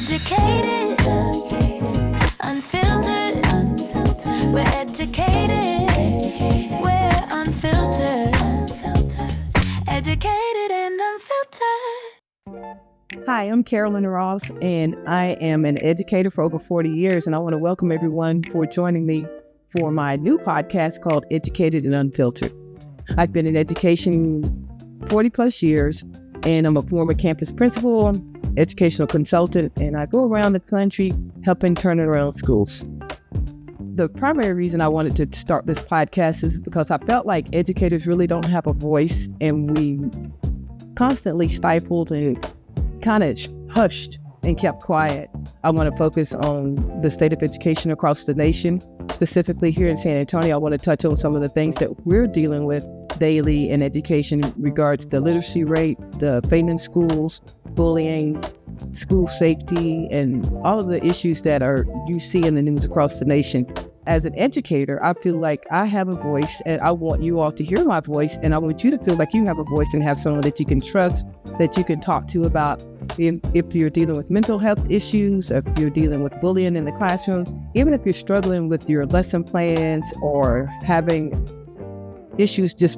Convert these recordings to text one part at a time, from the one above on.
Educated, unfiltered. We're educated, we're unfiltered. Educated and unfiltered. Hi, I'm Carolyn Ross, and I am an educator for over 40 years, and I want to welcome everyone for joining me for my new podcast called Educated and Unfiltered. I've been in education 40 plus years, and I'm a former campus principal, educational consultant, and I go around the country helping turn around schools. The primary reason I wanted to start this podcast is because I felt like educators really don't have a voice, and we constantly stifled and kind of hushed and kept quiet. I want to focus on the state of education across the nation. Specifically here in San Antonio, I want to touch on some of the things that we're dealing with daily in education in regards to the literacy rate, the failing schools, bullying, school safety, and all of the issues that you see in the news across the nation. As an educator, I feel like I have a voice, and I want you all to hear my voice, and I want you to feel like you have a voice and have someone that you can trust, that you can talk to about if you're dealing with mental health issues, if you're dealing with bullying in the classroom, even if you're struggling with your lesson plans or having issues just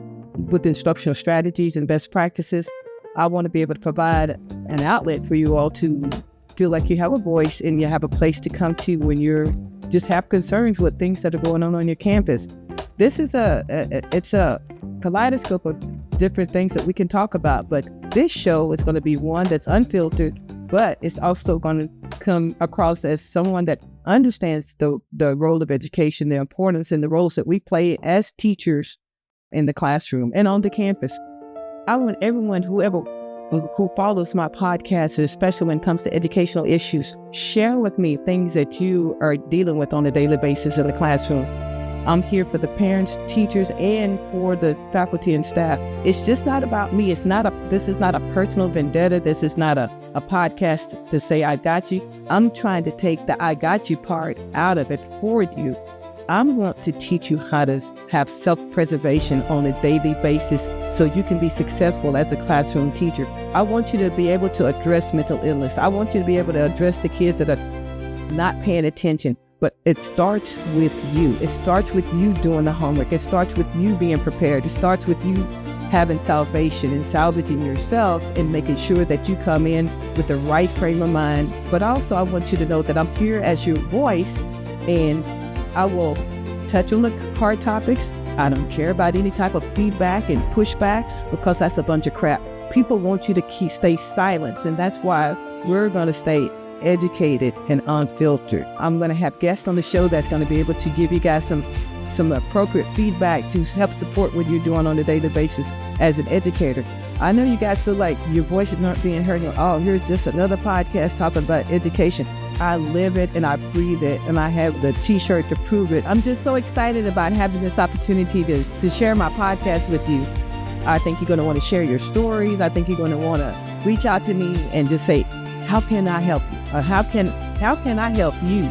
with instructional strategies and best practices. I want to be able to provide an outlet for you all to feel like you have a voice and you have a place to come to when you're just have concerns with things that are going on your campus. This is it's a kaleidoscope of different things that we can talk about, but this show is going to be one that's unfiltered, but it's also going to come across as someone that understands the role of education, the importance and the roles that we play as teachers in the classroom and on the campus. I want everyone, who follows my podcast, especially when it comes to educational issues, share with me things that you are dealing with on a daily basis in the classroom. I'm here for the parents, teachers, and for the faculty and staff. It's just not about me. This is not a personal vendetta. This is not a podcast to say I got you. I'm trying to take the I got you part out of it for you. I want to teach you how to have self-preservation on a daily basis so you can be successful as a classroom teacher. I want you to be able to address mental illness. I want you to be able to address the kids that are not paying attention. But it starts with you. It starts with you doing the homework. It starts with you being prepared. It starts with you having salvation and salvaging yourself and making sure that you come in with the right frame of mind. But also, I want you to know that I'm here as your voice, and I will touch on the hard topics. I don't care about any type of feedback and pushback, because that's a bunch of crap. People want you to stay silent, and that's why we're going to stay educated and unfiltered. I'm going to have guests on the show that's going to be able to give you guys some appropriate feedback to help support what you're doing on a daily basis as an educator. I know you guys feel like your voice is not being heard. Oh, here's just another podcast talking about education. I live it and I breathe it, and I have the t-shirt to prove it. I'm just so excited about having this opportunity to share my podcast with you. I think you're going to want to share your stories. I think you're going to want to reach out to me and just say, how can I help you? Or how can I help you?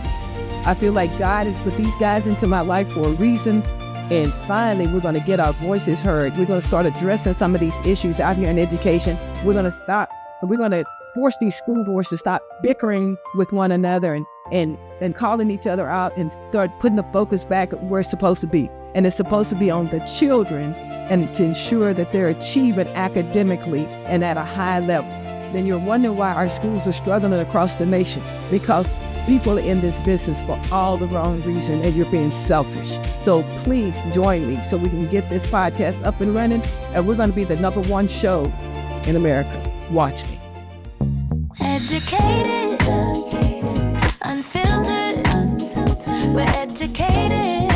I feel like God has put these guys into my life for a reason. And finally, we're going to get our voices heard. We're going to start addressing some of these issues out here in education. We're going to force these school boards to stop bickering with one another and calling each other out and start putting the focus back where it's supposed to be. And it's supposed to be on the children and to ensure that they're achieving academically and at a high level. Then you're wondering why our schools are struggling across the nation, because people are in this business for all the wrong reason, and you're being selfish. So please join me so we can get this podcast up and running, and we're going to be the #1 show in America. Watch me. Educated, unfiltered. We're educated.